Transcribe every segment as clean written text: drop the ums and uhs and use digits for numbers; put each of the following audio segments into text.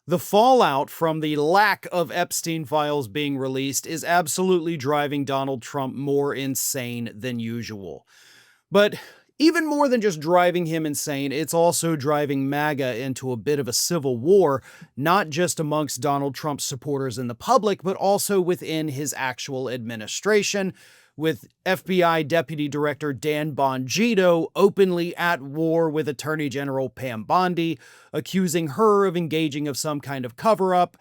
The fallout from the lack of Epstein files being released is absolutely driving Donald Trump more insane than usual. But even more than just driving him insane, it's also driving MAGA into a bit of a civil war, not just amongst Donald Trump's supporters in the public, but also within his actual administration, with FBI Deputy Director Dan Bongino openly at war with Attorney General Pam Bondi, accusing her of engaging of some kind of cover-up,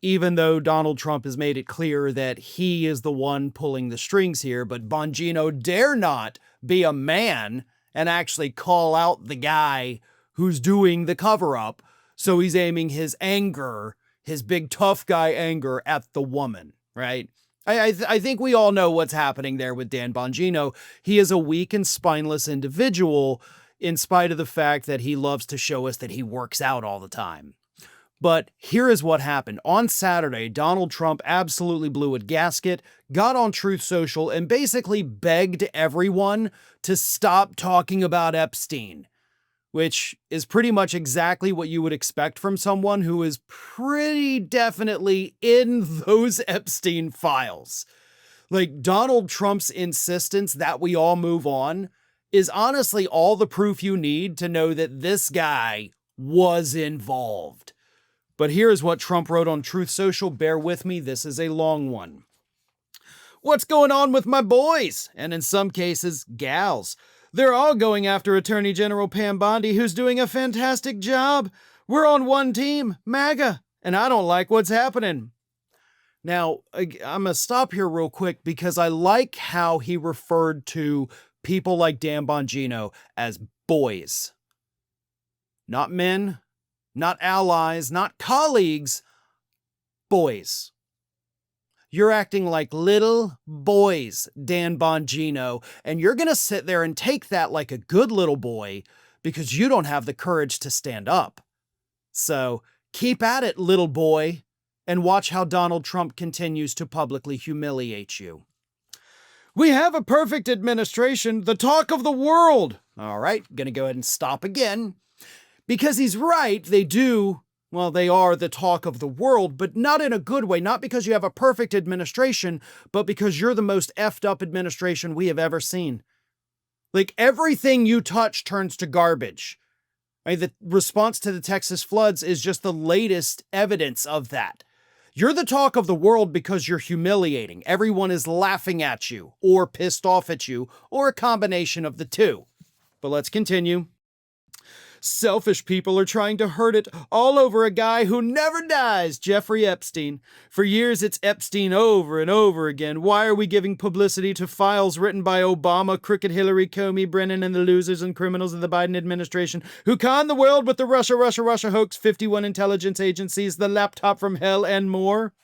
even though Donald Trump has made it clear that he is the one pulling the strings here. But Bongino dare not be a man and actually call out the guy who's doing the cover-up, so he's aiming his anger, his big tough guy anger, at the woman, right? I think we all know what's happening there with Dan Bongino. He is a weak and spineless individual, in spite of the fact that he loves to show us that he works out all the time. But here is what happened. On Saturday, Donald Trump absolutely blew a gasket, got on Truth Social, and basically begged everyone to stop talking about Epstein, which is pretty much exactly what you would expect from someone who is pretty definitely in those Epstein files. Like, Donald Trump's insistence that we all move on is honestly all the proof you need to know that this guy was involved. But here's what Trump wrote on Truth Social. Bear with me, this is a long one. What's going on with my boys? And in some cases, gals. They're all going after Attorney General Pam Bondi, who's doing a fantastic job. We're on one team, MAGA, and I don't like what's happening. Now, I'm going to stop here real quick because I like how he referred to people like Dan Bongino as boys. Not men, not allies, not colleagues, boys. You're acting like little boys, Dan Bongino, and you're going to sit there and take that like a good little boy because you don't have the courage to stand up. So keep at it, little boy, and watch how Donald Trump continues to publicly humiliate you. We have a perfect administration, the talk of the world. All right, going to go ahead and stop again. Because he's right, they do. Well, they are the talk of the world, but not in a good way. Not because you have a perfect administration, but because you're the most effed up administration we have ever seen. Like, everything you touch turns to garbage. Right? The response to the Texas floods is just the latest evidence of that. You're the talk of the world because you're humiliating. Everyone is laughing at you, or pissed off at you, or a combination of the two. But let's continue. Selfish people are trying to hurt it all over a guy who never dies, Jeffrey Epstein. For years, it's Epstein over and over again. Why are we giving publicity to files written by Obama, crooked Hillary, Comey, Brennan, and the losers and criminals of the Biden administration who conned the world with the Russia hoax, 51 intelligence agencies, the laptop from hell, and more?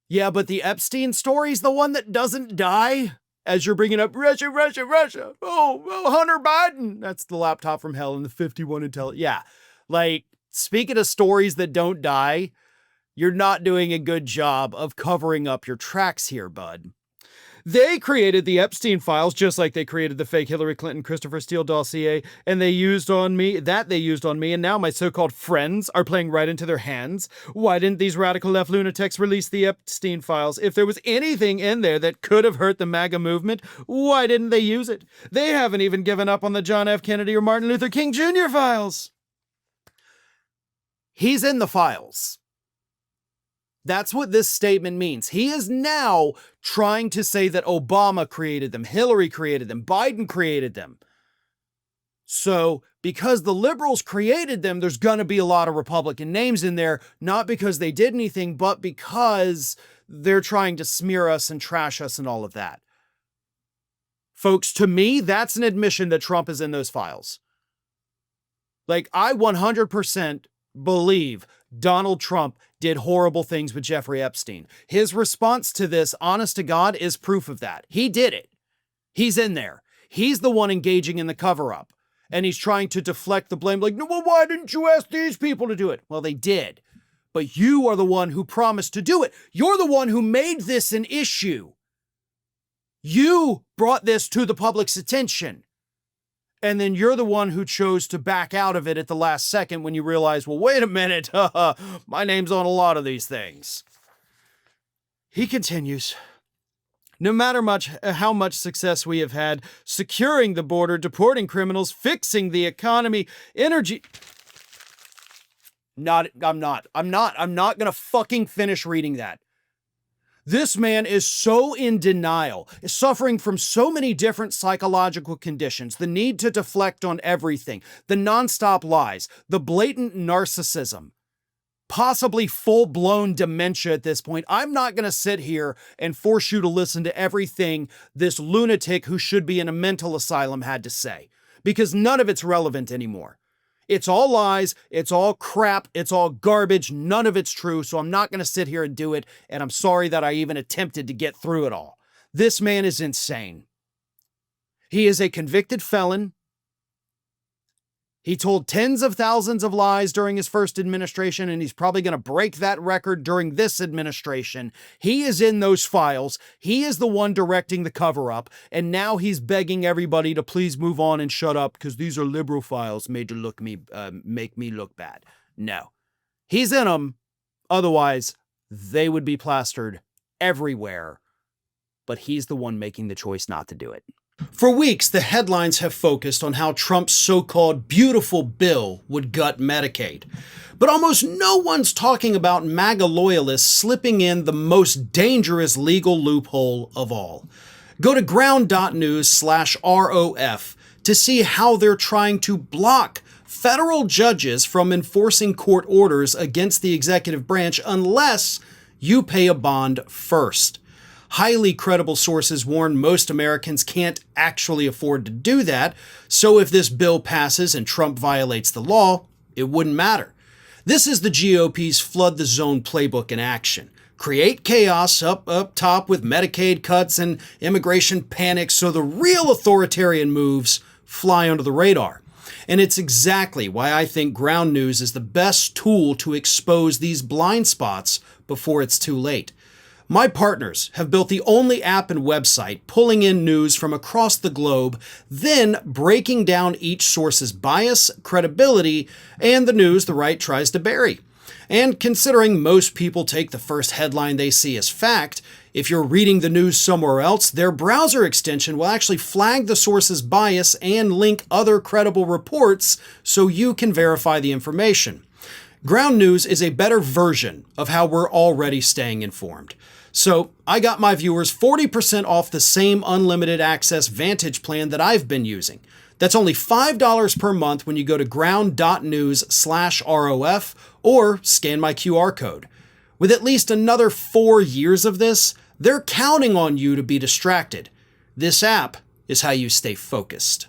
Yeah, but the Epstein story's the one that doesn't die? As you're bringing up Russia. Oh, Hunter Biden. That's the laptop from hell and the 51 intel. Yeah. Like, speaking of stories that don't die, you're not doing a good job of covering up your tracks here, bud. They created the Epstein files just like they created the fake Hillary Clinton, Christopher Steele dossier, and they used on me, and now my so-called friends are playing right into their hands. Why didn't these radical left lunatics release the Epstein files? If there was anything in there that could have hurt the MAGA movement, why didn't they use it? They haven't even given up on the John F. Kennedy or Martin Luther King Jr. files. He's in the files. That's what this statement means. He is now trying to say that Obama created them, Hillary created them, Biden created them. So, because the liberals created them, there's going to be a lot of Republican names in there, not because they did anything, but because they're trying to smear us and trash us and all of that. Folks, to me, that's an admission that Trump is in those files. Like, I 100% believe Donald Trump did horrible things with Jeffrey Epstein. His response to this, honest to God, is proof of that. He did it. He's in there. He's the one engaging in the cover-up. And he's trying to deflect the blame, like, no, well, why didn't you ask these people to do it? Well, they did. But you are the one who promised to do it. You're the one who made this an issue. You brought this to the public's attention. And then you're the one who chose to back out of it at the last second when you realize, well, wait a minute, my name's on a lot of these things. He continues, no matter how much success we have had securing the border, deporting criminals, fixing the economy, energy... I'm not gonna fucking finish reading that. This man is so in denial, is suffering from so many different psychological conditions, the need to deflect on everything, the nonstop lies, the blatant narcissism, possibly full-blown dementia at this point. I'm not going to sit here and force you to listen to everything this lunatic who should be in a mental asylum had to say, because none of it's relevant anymore. It's all lies, it's all crap, it's all garbage, none of it's true, so I'm not going to sit here and do it, and I'm sorry that I even attempted to get through it all. This man is insane. He is a convicted felon. He told tens of thousands of lies during his first administration, and he's probably going to break that record during this administration. He is in those files. He is the one directing the cover-up, and now he's begging everybody to please move on and shut up because these are liberal files made to make me look bad. No. He's in them. Otherwise, they would be plastered everywhere. But he's the one making the choice not to do it. For weeks, the headlines have focused on how Trump's so-called beautiful bill would gut Medicaid. But almost no one's talking about MAGA loyalists slipping in the most dangerous legal loophole of all. Go to ground.news/ROF to see how they're trying to block federal judges from enforcing court orders against the executive branch unless you pay a bond first. Highly credible sources warn most Americans can't actually afford to do that, so if this bill passes and Trump violates the law, it wouldn't matter. This is the GOP's flood the zone playbook in action. Create chaos up top with Medicaid cuts and immigration panic so the real authoritarian moves fly under the radar. And it's exactly why I think Ground News is the best tool to expose these blind spots before it's too late. My partners have built the only app and website pulling in news from across the globe, then breaking down each source's bias, credibility, and the news the right tries to bury. And considering most people take the first headline they see as fact, if you're reading the news somewhere else, their browser extension will actually flag the source's bias and link other credible reports so you can verify the information. Ground News is a better version of how we're already staying informed. So I got my viewers 40% off the same unlimited access Vantage plan that I've been using. That's only $5 per month when you go to ground.news/ROF or scan my QR code. With at least another 4 years of this, they're counting on you to be distracted. This app is how you stay focused.